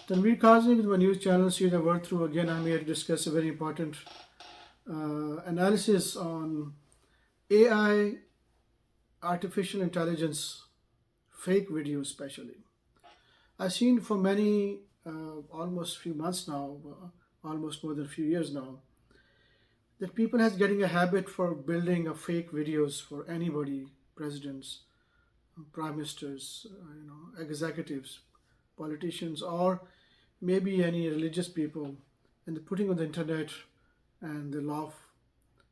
Tanvir Kazmi with my news channel series I work through. Again, I'm here to discuss a very important analysis on AI, artificial intelligence, fake videos, especially. I've seen for many, almost few months now, almost more than a few years now, that people has getting a habit for building a fake videos for anybody, presidents, prime ministers, executives, politicians, or maybe any religious people, and they're putting on the internet and they laugh.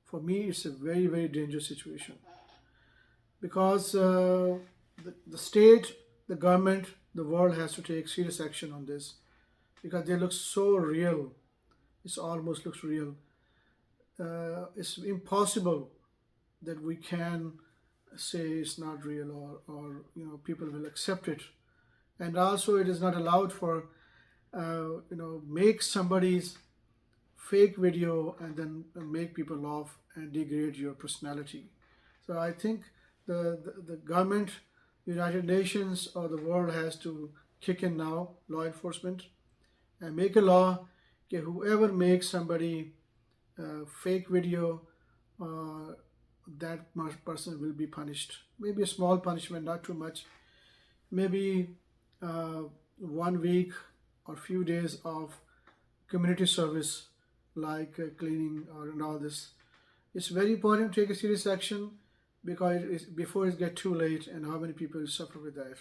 For me, it's a very, very dangerous situation because the state, the government, the world has to take serious action on this because they look so real. It almost looks real. It's impossible that we can say it's not real or people will accept it. And also, it is not allowed for make somebody's fake video and then make people laugh and degrade your personality. So I think the government, United Nations, or the world has to kick in now, law enforcement, and make a law that whoever makes somebody fake video, uh, person will be punished. Maybe a small punishment, not too much. Maybe uh, 1 week or few days of community service like cleaning or and all this. It's very important to take a serious action because before it gets too late and how many people suffer with that.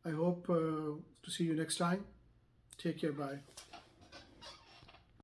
I hope to see you next time. Take care. Bye.